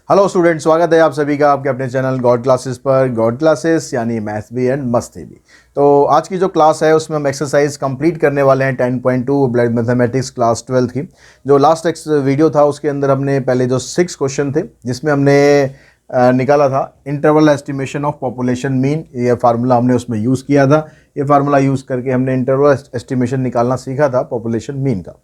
Hello student, स्वागत है आप सभी का आपके अपने चैनल गॉड क्लासेस पर। गॉड क्लासेस यानी मैथ्स भी एंड मस्ती भी। तो आज की जो क्लास है उसमें हम एक्सरसाइज कंप्लीट करने वाले हैं 10.2 ब्लड मैथमेटिक्स क्लास 12 की। जो लास्ट वीडियो था उसके अंदर हमने पहले जो 6 क्वेश्चन थे जिसमें हमने निकाला था interval estimation of population mean. ये फार्मूला हमने उसमें यूज़ किया था। ये फार्मूला यूज़ करके हमने इंटरवल एस्टिमेशन निकालना सीखा था पॉपुलेशन मीन का।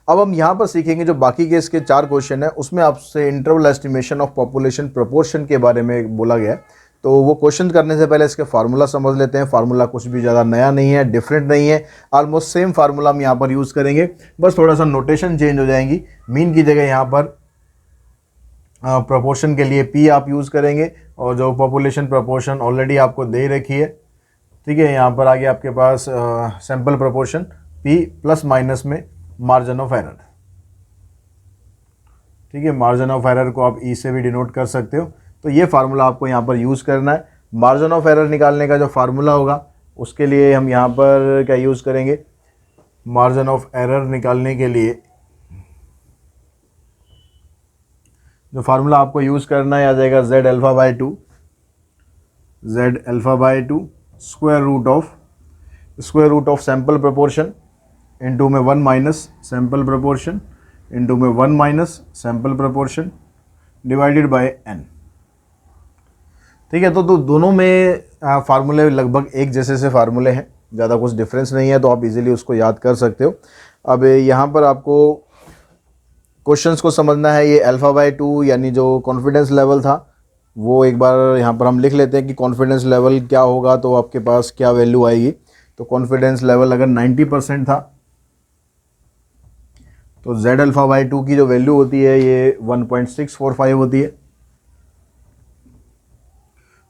अब हम यहाँ पर सीखेंगे जो बाकी के इसके 4 क्वेश्चन है उसमें आपसे interval estimation of population proportion के बारे में बोला गया है। तो वो क्वेश्चन करने से पहले इसके फार्मूला समझ लेते हैं। फार्मूला कुछ भी ज़्यादा नया नहीं है, डिफरेंट नहीं है, ऑलमोस्ट सेम फार्मूला हम यहाँ पर यूज़ करेंगे, बस थोड़ा सा नोटेशन चेंज हो जाएंगी। मीन की जगह यहाँ पर प्रोपोर्शन के लिए पी आप यूज़ करेंगे और जो पॉपुलेशन प्रोपोर्शन ऑलरेडी आपको दे रखी है, ठीक है। यहाँ पर आगे आपके पास sample proportion P plus minus में मार्जिन ऑफ एरर, ठीक है। मार्जिन ऑफ एरर को आप ई से भी डिनोट कर सकते हो। तो ये फार्मूला आपको यहाँ पर यूज़ करना है। मार्जिन ऑफ एरर निकालने का जो फार्मूला होगा उसके लिए हम यहाँ पर क्या यूज़ करेंगे, मार्जिन ऑफ एरर निकालने के लिए जो फार्मूला आपको यूज़ करना है आ जाएगा Z alpha by two square root of sample proportion into में 1 माइनस सैम्पल प्रोपोर्शन इंटू में 1 minus sample proportion divided by n, ठीक है। तो दोनों में फार्मूले लगभग एक जैसे से फार्मूले हैं, ज़्यादा कुछ डिफरेंस नहीं है, तो आप इजीली उसको याद कर सकते हो। अब यहाँ पर आपको क्वेश्चंस को समझना है। ये अल्फ़ा बाई 2 यानी जो कॉन्फिडेंस लेवल था वो एक बार यहाँ पर हम लिख लेते हैं कि कॉन्फिडेंस लेवल क्या होगा तो आपके पास क्या वैल्यू आएगी। तो कॉन्फिडेंस लेवल अगर 90% था तो z अल्फ़ा बाई 2 की जो वैल्यू होती है ये 1.645 होती है।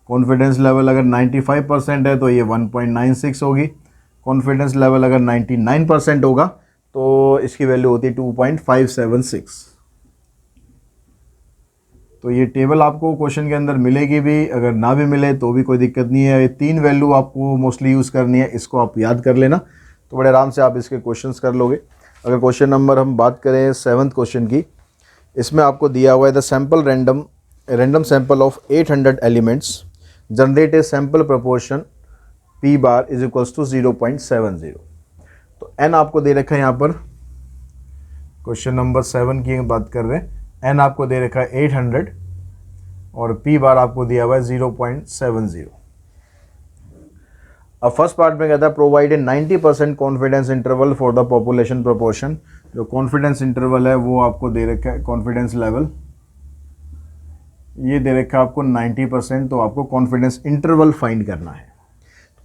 कॉन्फिडेंस लेवल अगर 95% है तो ये 1.96 होगी। कॉन्फिडेंस लेवल अगर 99% होगा तो इसकी वैल्यू होती है 2.576। तो ये टेबल आपको क्वेश्चन के अंदर मिलेगी भी, अगर ना भी मिले तो भी कोई दिक्कत नहीं है। ये 3 वैल्यू आपको मोस्टली यूज़ करनी है, इसको आप याद कर लेना तो बड़े आराम से आप इसके क्वेश्चंस कर लोगे। अगर क्वेश्चन नंबर हम बात करें 7th क्वेश्चन की, इसमें आपको दिया हुआ है the sample random sample of 800 elements generate a sample proportion P bar is equals to 0.70। तो एन आपको दे रखा है, यहाँ पर क्वेश्चन नंबर 7 की बात कर रहे हैं। एन आपको दे रखा है 800 और पी बार आपको दिया हुआ है 0.70। अब फर्स्ट पार्ट में कहता है provide a 90% confidence interval for the population proportion. जो कॉन्फिडेंस इंटरवल है वो आपको दे रखा है, कॉन्फिडेंस लेवल ये दे रखा है आपको 90%। तो आपको कॉन्फिडेंस इंटरवल फाइंड करना है।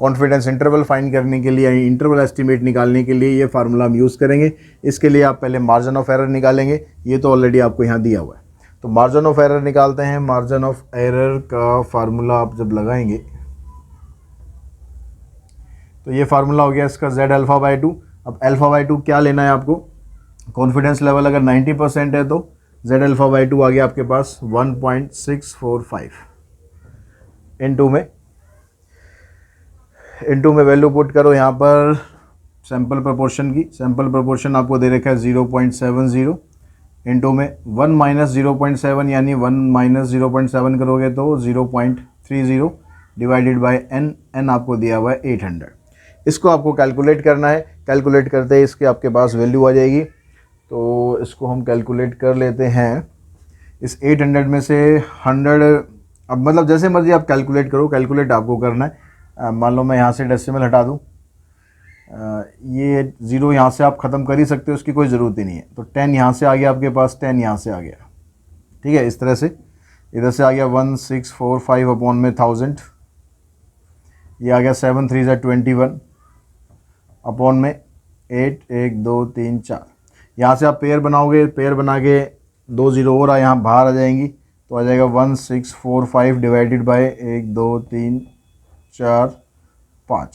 कॉन्फिडेंस इंटरवल फाइंड करने के लिए, इंटरवल एस्टिमेट निकालने के लिए ये फार्मूला हम यूज़ करेंगे। इसके लिए आप पहले मार्जिन ऑफ एरर निकालेंगे, ये तो ऑलरेडी आपको यहाँ दिया हुआ है। तो मार्जिन ऑफ एरर निकालते हैं। मार्जिन ऑफ एरर का फार्मूला आप जब लगाएंगे तो ये फार्मूला हो गया इसका जेड अल्फ़ा बाई 2। अब अल्फ़ा बाई 2 क्या लेना है आपको, कॉन्फिडेंस लेवल अगर 90% है तो जेड अल्फ़ा बाई 2 आ गया आपके पास 1.645 इंटू में वैल्यू पुट करो यहाँ पर सैम्पल प्रोपोर्शन की। सैम्पल प्रोपोर्शन आपको दे रखा है 0.70 इंटू में 1 माइनस 0.7 यानी 1 माइनस 0.7 करोगे तो 0.30 डिवाइडेड बाय n आपको दिया हुआ है 800। इसको आपको कैलकुलेट करना है। कैलकुलेट करते ही इसके आपके पास वैल्यू आ जाएगी। तो इसको हम कैलकुलेट कर लेते हैं। इस 800 में से 100, अब मतलब जैसे मर्जी आप कैलकुलेट करो, कैलकुलेट आपको करना है। मान लो मैं यहाँ से डेसिमल हटा दूँ, ये 0 यहाँ से आप ख़त्म कर ही सकते हो, उसकी कोई ज़रूरत ही नहीं है। तो 10 यहाँ से आ गया आपके पास, 10 यहाँ से आ गया, ठीक है। इस तरह से इधर से आ गया 1645 अपॉन में 1000, ये आ गया 7 3 21 अपॉन में 8 1 2 3 4। यहाँ से आप पेयर बनाओगे, पेयर बना के 2 0 और यहाँ बाहर आ जाएंगी तो आ जाएगा 1645 डिवाइडेड बाय 1 2 3 4 5,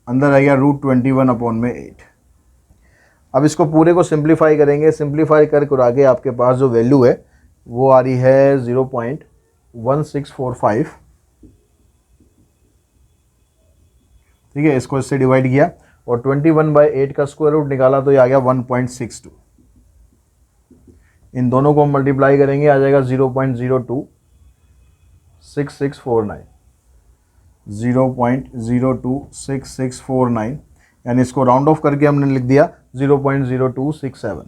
अंदर आ गया √21 अपॉन में 8। अब इसको पूरे को सिंप्लीफाई करेंगे। सिंप्लीफाई करके आगे आपके पास जो वैल्यू है वो आ रही है 0.1645, ठीक है। इसको इससे डिवाइड किया और 21/8 का स्क्वायर रूट निकाला तो ये आ गया 1.62। इन दोनों को मल्टीप्लाई करेंगे, आ जाएगा 0.026649, 0.026649, यानी इसको राउंड ऑफ करके हमने लिख दिया 0.0267।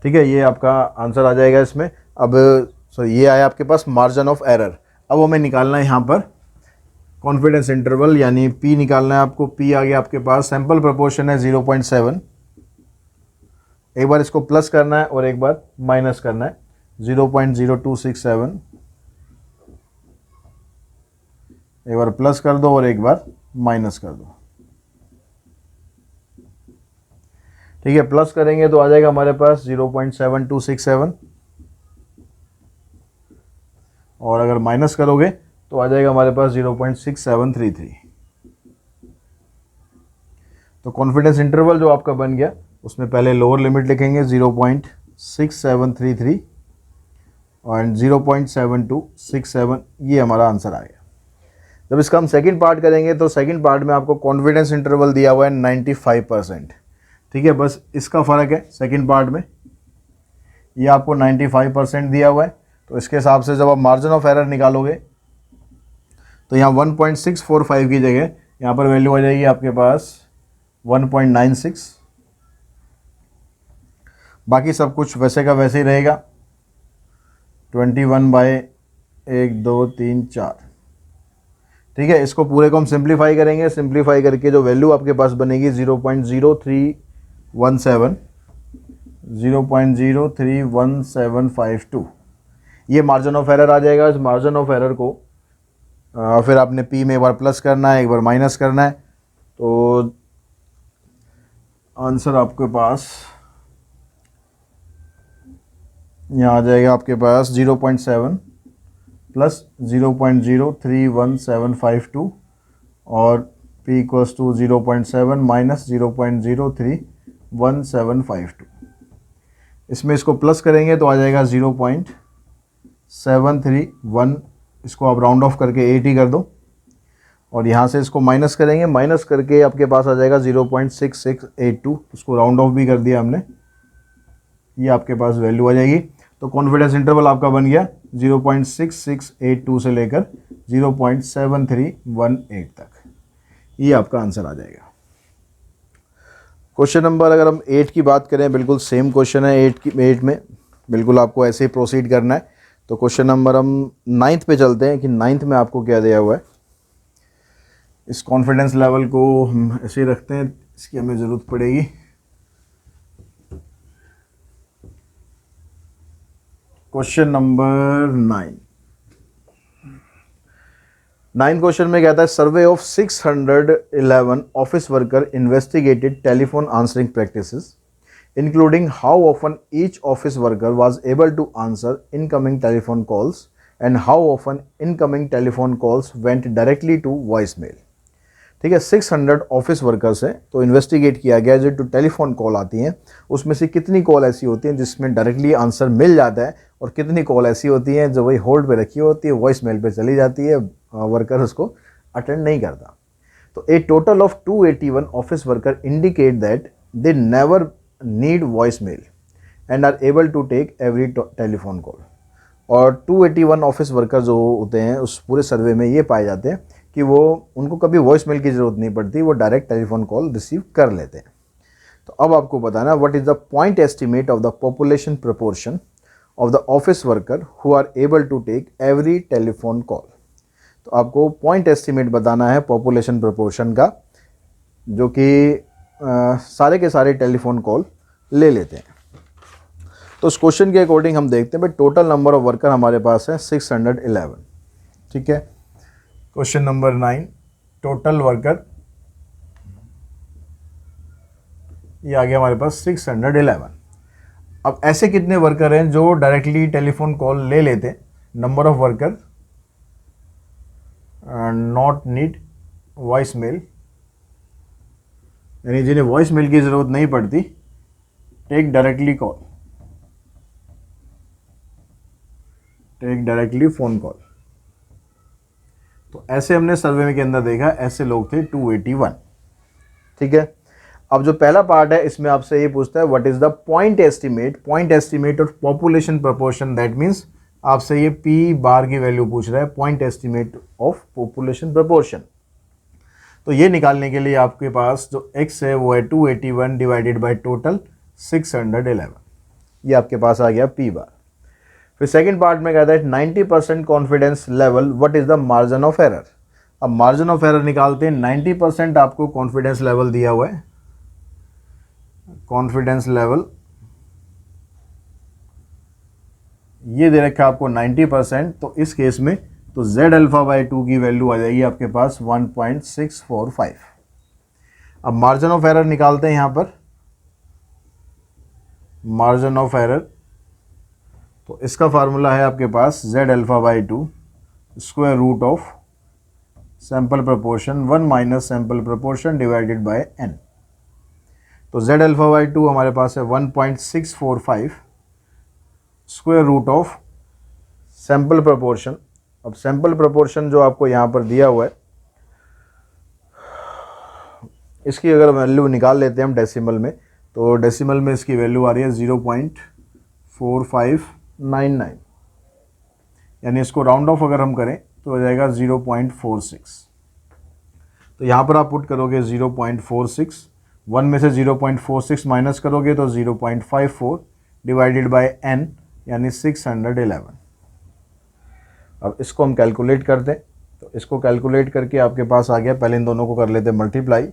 ठीक है, ये आपका आंसर आ जाएगा इसमें। अब ये आया आपके पास मार्जिन ऑफ एरर। अब हमें निकालना है यहाँ पर कॉन्फिडेंस इंटरवल, यानी P निकालना है आपको। P आ गया आपके पास, सैंपल प्रोपोर्शन है 0.7, एक बार इसको प्लस करना है और एक बार माइनस करना है, 0.0267, एक बार प्लस कर दो और एक बार माइनस कर दो। ठीक है, प्लस करेंगे तो आ जाएगा हमारे पास 0.7267, और अगर माइनस करोगे तो आ जाएगा हमारे पास 0.6733। तो कॉन्फिडेंस इंटरवल जो आपका बन गया उसमें पहले लोअर लिमिट लिखेंगे 0.6733 और 0.7267, ये हमारा आंसर आ गया। जब इसका हम सेकंड पार्ट करेंगे तो सेकंड पार्ट में आपको कॉन्फिडेंस इंटरवल दिया हुआ है 95%। ठीक है, बस इसका फ़र्क है सेकंड पार्ट में, ये आपको 95% दिया हुआ है। तो इसके हिसाब से जब आप मार्जिन ऑफ एरर निकालोगे तो यहाँ 1.645 की जगह यहाँ पर वैल्यू आ जाएगी आपके पास 1.96। बाकी सब कुछ वैसे का वैसे ही रहेगा, 21/1 2 3 4। ठीक है, इसको पूरे को हम सिंप्लीफाई करेंगे, सिंप्लीफाई करके जो वैल्यू आपके पास बनेगी 0.0317, 0.031752, ये मार्जिन ऑफ एरर आ जाएगा। इस मार्जिन ऑफ एरर को फिर आपने P में एक बार प्लस करना है, एक बार माइनस करना है, तो आंसर आपके पास यहाँ आ जाएगा आपके पास 0.7 प्लस 0.031752 और P इक्वल्स टू 0.7 माइनस 0.031752। इसमें इसको प्लस करेंगे तो आ जाएगा 0.731, इसको आप राउंड ऑफ करके 80 कर दो, और यहाँ से इसको माइनस करेंगे, माइनस करके आपके पास आ जाएगा 0.6682, उसको राउंड ऑफ भी कर दिया हमने, ये आपके पास वैल्यू आ जाएगी। तो कॉन्फिडेंस इंटरवल आपका बन गया 0.6682 से लेकर 0.7318 तक, ये आपका आंसर आ जाएगा। क्वेश्चन नंबर अगर हम 8 की बात करें, बिल्कुल सेम क्वेश्चन है 8 में, बिल्कुल आपको ऐसे ही प्रोसीड करना है। तो क्वेश्चन नंबर हम 9th पे चलते हैं कि 9th में आपको क्या दिया हुआ है। इस कॉन्फिडेंस लेवल को हम ऐसे ही रखते हैं, इसकी हमें ज़रूरत पड़ेगी। क्वेश्चन नंबर 9 क्वेश्चन में कहता है survey of 611 office worker investigated telephone answering practices including how often each office worker was able to answer incoming telephone calls and how often incoming telephone calls went directly to voicemail। ठीक है, 600 office workers हैं, तो investigate किया गया जो telephone call आती हैं उसमें से कितनी कॉल ऐसी होती हैं जिसमें डायरेक्टली आंसर मिल जाता है और कितनी कॉल ऐसी होती हैं जो वही होल्ड पे रखी होती है, वॉइस मेल पर चली जाती है, वर्कर उसको अटेंड नहीं करता। तो a total of 281 office worker indicate that they never need voice mail and are able to take every telephone call. और 281 ऑफिस वर्कर जो होते हैं उस पूरे सर्वे में ये पाए जाते हैं कि वो उनको कभी वॉइस मेल की ज़रूरत नहीं पड़ती, वो डायरेक्ट टेलीफोन कॉल रिसीव कर लेते हैं। तो अब आपको बताना what is the point estimate of the population proportion of the office worker who are able to take every telephone call. तो आपको पॉइंट एस्टिमेट बताना है पॉपुलेशन प्रोपोर्शन का, जो कि सारे के सारे टेलीफोन कॉल ले लेते हैं। तो उस क्वेश्चन के अकॉर्डिंग हम देखते हैं भाई टोटल नंबर ऑफ वर्कर हमारे पास है 611। ठीक है, क्वेश्चन नंबर 9 टोटल वर्कर, ये आ गया हमारे पास 611। अब ऐसे कितने वर्कर हैं जो डायरेक्टली टेलीफोन कॉल ले लेते हैं? Number of worker not need voice mail, यानी जिन्हें वॉइस मेल की ज़रूरत नहीं पड़ती, take directly call, take directly phone call. तो ऐसे हमने सर्वे में के अंदर देखा, ऐसे लोग थे 281। ठीक है, अब जो पहला पार्ट है इसमें आपसे ये पूछता है what is the point estimate of population proportion, that means आपसे ये पी बार की वैल्यू पूछ रहा है, point estimate of population proportion. तो ये निकालने के लिए आपके पास जो x है वो है 281 डिवाइडेड बाय टोटल 611, ये आपके पास आ गया p बार। फिर सेकंड पार्ट में कहता है 90% confidence level, what is the margin of error. अब मार्जिन ऑफ एरर निकालते हैं, 90% आपको कॉन्फिडेंस लेवल दिया हुआ है, कॉन्फिडेंस लेवल ये दे रखा है आपको 90%, तो इस केस में तो z अल्फा बाई 2 की वैल्यू आ जाएगी आपके पास 1.645। अब मार्जिन ऑफ एरर निकालते हैं यहाँ पर, मार्जिन ऑफ एरर, तो इसका फार्मूला है आपके पास z alpha by 2 square root of sample proportion 1 minus sample proportion divided by n। तो z अल्फा बाई 2 हमारे पास है 1.645 square root of sample proportion. अब सैंपल प्रपोर्शन जो आपको यहाँ पर दिया हुआ है, इसकी अगर वैल्यू निकाल लेते हैं हम डेसिमल में, तो डेसिमल में इसकी वैल्यू आ रही है 0.4599, यानी इसको राउंड ऑफ अगर हम करें तो हो जाएगा 0.46। तो यहाँ पर आप पुट करोगे 0.46, 1 में से 0.46 माइनस करोगे तो 0.54 डिवाइडेड बाय n यानी 611। अब इसको हम कैलकुलेट करते हैं, तो इसको कैलकुलेट करके आपके पास आ गया, पहले इन दोनों को कर लेते हैं मल्टीप्लाई,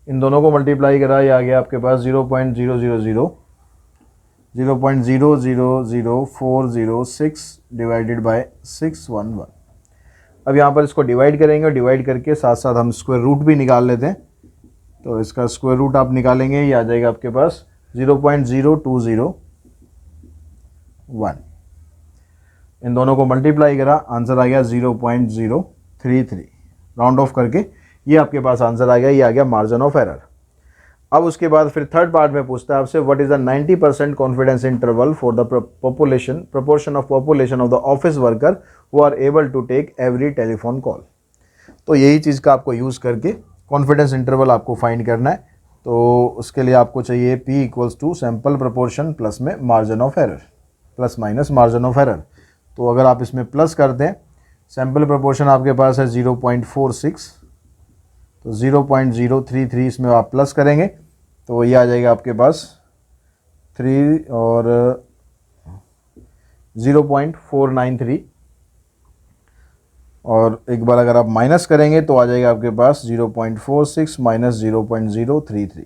इन दोनों को मल्टीप्लाई करा, ये आ गया आपके पास 0.000406 डिवाइडेड बाय 611। अब यहाँ पर इसको डिवाइड करेंगे और डिवाइड करके साथ साथ हम स्क्वायर रूट भी निकाल लेते हैं। तो इसका स्क्वायर रूट आप निकालेंगे, ये आ जाएगा आपके पास 0.0201। इन दोनों को मल्टीप्लाई करा, आंसर आ गया 0.033। राउंड ऑफ करके ये आपके पास आंसर आ गया, ये आ गया मार्जिन ऑफ एरर। अब उसके बाद फिर थर्ड पार्ट में पूछता है आपसे what is the 90% confidence interval for the proportion of population of the office worker who are able to take every telephone call. तो यही चीज़ का आपको यूज़ करके कॉन्फिडेंस इंटरवल आपको फाइंड करना है। तो उसके लिए आपको चाहिए p equals to sample proportion plus में margin of error, plus minus margin of error. तो अगर आप इसमें प्लस कर दें, सैंपल प्रपोर्शन आपके पास है 0.46, तो 0.033 इसमें आप प्लस करेंगे तो ये आ जाएगा आपके पास 3 और 0.493, और एक बार अगर आप माइनस करेंगे तो आ जाएगा आपके पास 0.46 माइनस 0.033।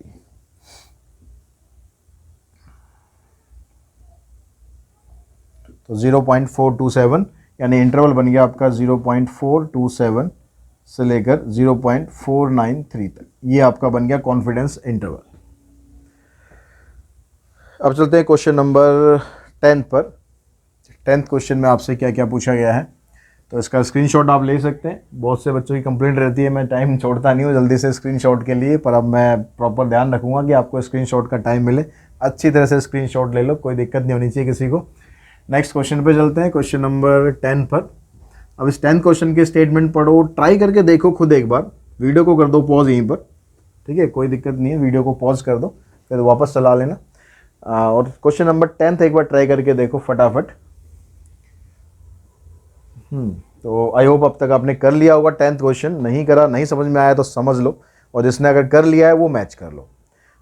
तो 0.427, यानी इंटरवल बन गया आपका 0.427 से लेकर 0.493 तक, ये आपका बन गया कॉन्फिडेंस इंटरवल। अब चलते हैं क्वेश्चन नंबर 10 पर। 10th क्वेश्चन में आपसे क्या क्या पूछा गया है, तो इसका स्क्रीनशॉट आप ले सकते हैं। बहुत से बच्चों की कंप्लेंट रहती है, मैं टाइम छोड़ता नहीं हूँ जल्दी से स्क्रीनशॉट के लिए, पर अब मैं प्रॉपर ध्यान रखूँगा कि आपको स्क्रीनशॉट का टाइम मिले, अच्छी तरह से स्क्रीनशॉट ले लो, कोई दिक्कत नहीं होनी चाहिए किसी को। नेक्स्ट क्वेश्चन पे चलते हैं, क्वेश्चन नंबर 10 पर। अब इस 10th क्वेश्चन के स्टेटमेंट पढ़ो, ट्राई करके देखो खुद एक बार, वीडियो को कर दो पॉज यहीं पर, ठीक है, कोई दिक्कत नहीं है, वीडियो को पॉज कर दो फिर वापस चला लेना। और क्वेश्चन नंबर 10 एक बार ट्राई करके देखो फटाफट। तो आई होप अब तक आपने कर लिया होगा 10th क्वेश्चन, नहीं करा, नहीं समझ में आया तो समझ लो, और जिसने अगर कर लिया है वो मैच कर लो।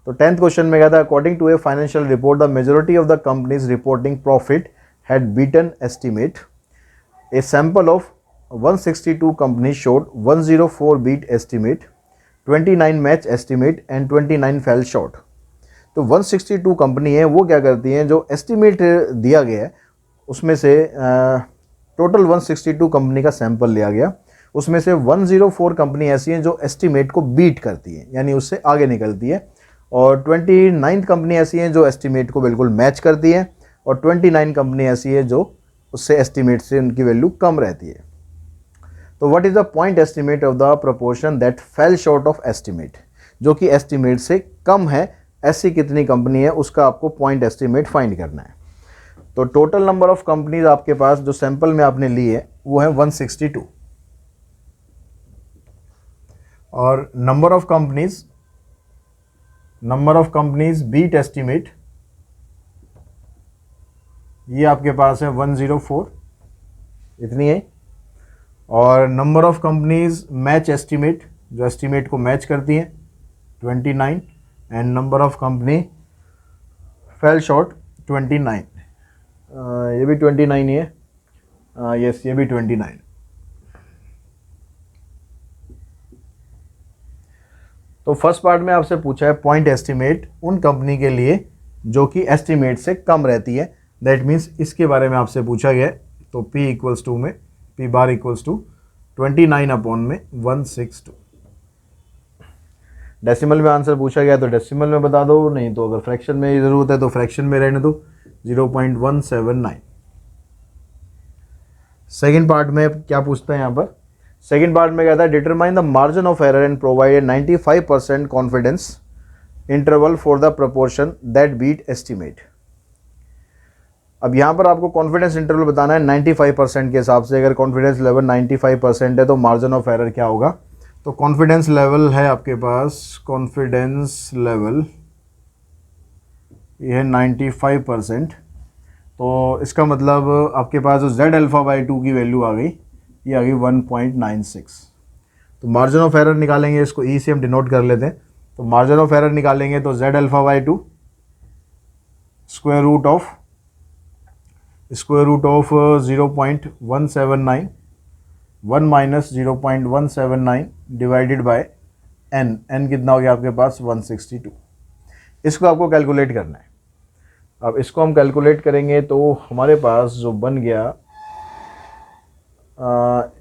तो 10th क्वेश्चन में कहता है according to a financial report the majority of the companies reporting profit had beaten estimate. A sample of 162 companies showed 104 beat estimate, 29 match estimate and 29 fell short। तो 162 कंपनी है, वो क्या करती हैं, जो एस्टिमेट दिया गया है उसमें से टोटल 162 कंपनी का सैंपल लिया गया, उसमें से 104 कंपनी ऐसी हैं जो एस्टिमेट को बीट करती हैं, यानी उससे आगे निकलती है, और 29 कंपनी ऐसी हैं जो एस्टिमेट को बिल्कुल मैच करती हैं, और 29 कंपनी ऐसी है जो उससे एस्टिमेट से उनकी वैल्यू कम रहती है। तो what is the point estimate of the proportion that fell short of estimate, जो कि एस्टिमेट से कम है, ऐसी कितनी कंपनी है उसका आपको पॉइंट एस्टिमेट फाइंड करना है। तो टोटल नंबर ऑफ कंपनीज आपके पास जो सैंपल में आपने ली है वो है 162। और number of companies beat estimate, ये आपके पास है 104, इतनी है। और number of companies match estimate, जो एस्टिमेट को मैच करती हैं, 29। And number of company fell short, 29। ये भी 29 ही है, यस ये भी 29। तो फर्स्ट पार्ट में आपसे पूछा है पॉइंट एस्टिमेट उन कंपनी के लिए जो कि एस्टिमेट से कम रहती है, दैट मीन्स इसके बारे में आपसे पूछा गया है। तो P इक्वल्स टू में P bar equals to 29 upon में 162। डेसिमल में आंसर पूछा गया तो डेसिमल में बता दो, नहीं तो अगर फ्रैक्शन में ज़रूरत है तो फ्रैक्शन में रहने दो, 0.179। सेकेंड पार्ट में क्या पूछता है यहाँ पर, सेकेंड पार्ट में कहता है determine the margin of error and provide 95% confidence interval for the proportion that beat estimate. अब यहाँ पर आपको कॉन्फिडेंस इंटरवल बताना है 95% के हिसाब से। अगर कॉन्फिडेंस लेवल 95% है तो मार्जिन ऑफ एरर क्या होगा, तो कॉन्फिडेंस लेवल है आपके पास, कॉन्फिडेंस लेवल ये है 95%। तो इसका मतलब आपके पास जो Z अल्फ़ा बाई 2 की वैल्यू आ गई, ये आ गई 1.96। तो मार्जिन ऑफ एरर निकालेंगे, इसको ई से हम डिनोट कर लेते हैं। तो मार्जिन ऑफ एरर निकालेंगे तो Z alpha by 2 square root of 0.179, 1 minus 0.179 divided by n कितना हो गया आपके पास 162। इसको आपको कैलकुलेट करना है। अब इसको हम कैलकुलेट करेंगे तो हमारे पास जो बन गया,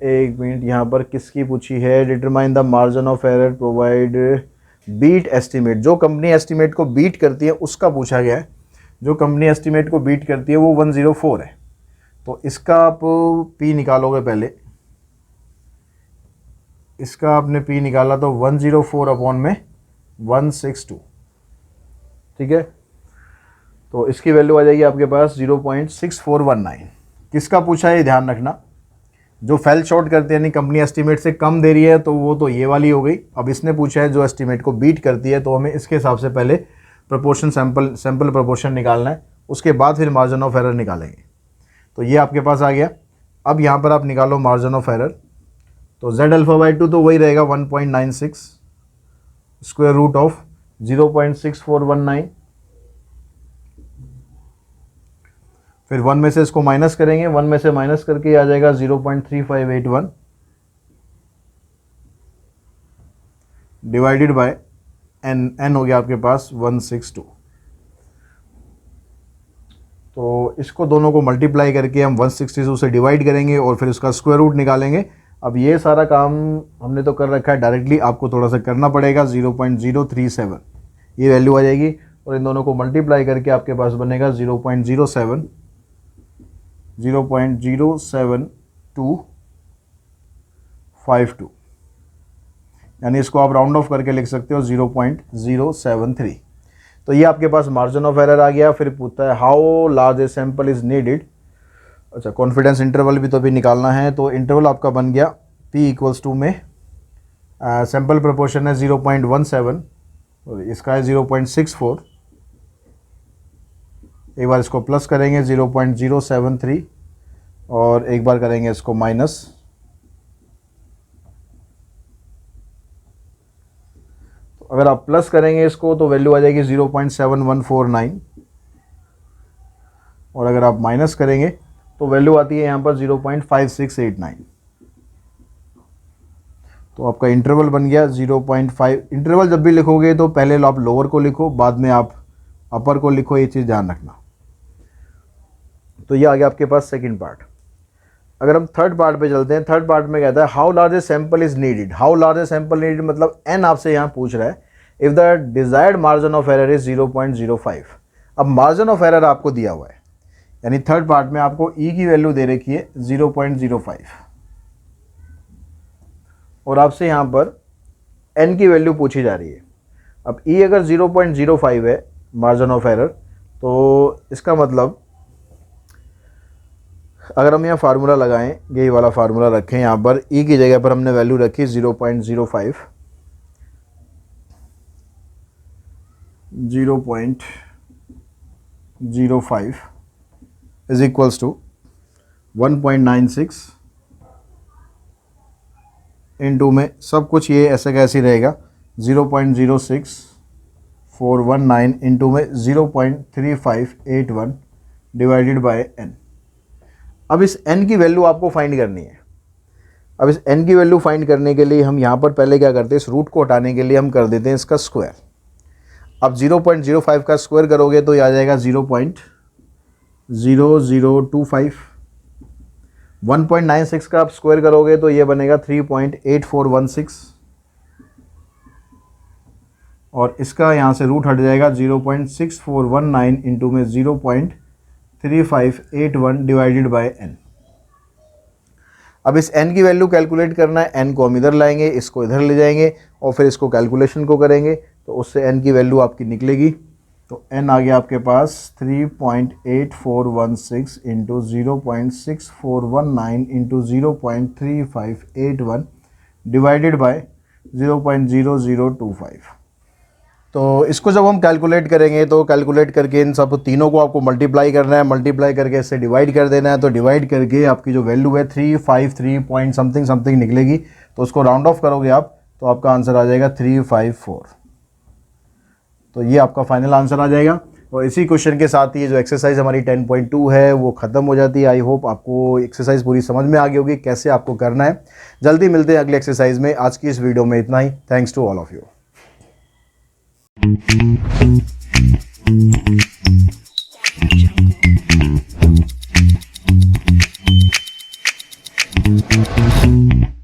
एक मिनट, यहाँ पर किसकी पूछी है, determine the margin of error provide beat estimate. जो कंपनी एस्टिमेट को बीट करती है उसका पूछा गया है। जो कंपनी एस्टिमेट को बीट करती है वो 104 है। तो इसका आप P निकालोगे, पहले इसका आपने P निकाला तो 104 अपॉन में 162, ठीक है। तो इसकी वैल्यू आ जाएगी आपके पास 0.6419। किसका पूछा है ये ध्यान रखना, जो फेल शॉर्ट करते हैं यानी कंपनी एस्टिमेट से कम दे रही है तो वो तो ये वाली हो गई। अब इसने पूछा है जो एस्टिमेट को बीट करती है, तो हमें इसके हिसाब से पहले प्रोपोर्शन सैंपल प्रोपोर्शन निकालना है, उसके बाद फिर मार्जिन ऑफ एरर निकालेंगे। तो ये आपके पास आ गया। अब यहाँ पर आप निकालो मार्जिन ऑफ एरर, तो Z अल्फ़ा बाई 2 तो वही रहेगा 1.96 स्क्वायर रूट ऑफ 0.6419, फिर 1 में से इसको माइनस करेंगे, 1 में से माइनस करके आ जाएगा 0.3581 डिवाइडेड बाय n हो गया आपके पास 162। तो इसको दोनों को मल्टीप्लाई करके हम 162 से डिवाइड करेंगे और फिर उसका स्क्वायर रूट निकालेंगे। अब ये सारा काम हमने तो कर रखा है, डायरेक्टली आपको थोड़ा सा करना पड़ेगा। 0.037 ये वैल्यू आ जाएगी और इन दोनों को मल्टीप्लाई करके आपके पास बनेगा 0.07252, यानी इसको आप राउंड ऑफ करके लिख सकते हो 0.073। तो ये आपके पास मार्जिन ऑफ एरर आ गया। फिर पूछता है how large a sample is needed. अच्छा, कॉन्फिडेंस इंटरवल भी तो अभी निकालना है। तो इंटरवल आपका बन गया P इक्वल्स टू में सैंपल प्रोपोर्शन है 0.17 और इसका है 0.64। एक बार इसको प्लस करेंगे 0.073 और एक बार करेंगे इसको माइनस। तो अगर आप प्लस करेंगे इसको तो वैल्यू आ जाएगी 0.7149 और अगर आप माइनस करेंगे तो वैल्यू आती है यहाँ पर 0.5689। तो आपका इंटरवल बन गया 0.5। इंटरवल जब भी लिखोगे तो पहले आप लोअर को लिखो, बाद में आप अपर को लिखो, ये चीज़ ध्यान रखना। तो ये आ गया आपके पास सेकंड पार्ट। अगर हम थर्ड पार्ट पे चलते हैं, थर्ड पार्ट में कहता है how large a sample is needed. How large a sample needed मतलब n आपसे यहाँ पूछ रहा है। If the desired margin of error is 0.05। अब मार्जिन ऑफ एरर आपको दिया हुआ है, यानी थर्ड पार्ट में आपको e की वैल्यू दे रखी है 0.05 और आपसे यहाँ पर n की वैल्यू पूछी जा रही है। अब e अगर 0.05 है मार्जिन ऑफ एरर, तो इसका मतलब अगर हम यहाँ फार्मूला लगाएं, यही वाला फार्मूला रखें, यहाँ पर e की जगह पर हमने वैल्यू रखी 0.05 0.05 इज इक्वल्स टू 1.96 इंटू में सब कुछ ये ऐसे कैसे रहेगा 0.06419 इंटू में 0.3581 डिवाइडेड बाय n। अब इस n की वैल्यू आपको फाइंड करनी है। अब इस n की वैल्यू फाइंड करने के लिए हम यहाँ पर पहले क्या करते हैं, इस रूट को हटाने के लिए हम कर देते हैं इसका स्क्वायर। अब 0.05 का स्क्वायर करोगे तो ये आ जाएगा 0.0025। 1.96 का आप स्क्वायर करोगे तो ये बनेगा 3.8416 और इसका यहाँ से रूट हट जाएगा 0.6419 इंटू में 0.3581 डिवाइडेड बाय n। अब इस n की वैल्यू कैलकुलेट करना है, n को हम इधर लाएंगे, इसको इधर ले जाएंगे और फिर इसको कैलकुलेशन को करेंगे तो उससे n की वैल्यू आपकी निकलेगी। तो n आ गया आपके पास 3.8416 इंटू 0.6419 इंटू 0.3581 डिवाइडेड बाय 0.0025। तो इसको जब हम कैलकुलेट करेंगे तो कैलकुलेट करके इन सब तीनों को आपको मल्टीप्लाई करना है, मल्टीप्लाई करके इससे डिवाइड कर देना है। तो डिवाइड करके आपकी जो वैल्यू है 353 पॉइंट समथिंग समथिंग निकलेगी। तो उसको राउंड ऑफ करोगे आप तो आपका आंसर आ जाएगा 354। तो ये आपका फाइनल आंसर आ जाएगा। और इसी क्वेश्चन के साथ ही जो एक्सरसाइज हमारी 10.2 है वो ख़त्म हो जाती है। आई होप आपको एक्सरसाइज पूरी समझ में आ गई होगी कैसे आपको करना है। जल्दी मिलते हैं अगले एक्सरसाइज में। आज की इस वीडियो में इतना ही। Thanks to all of you. Jungle.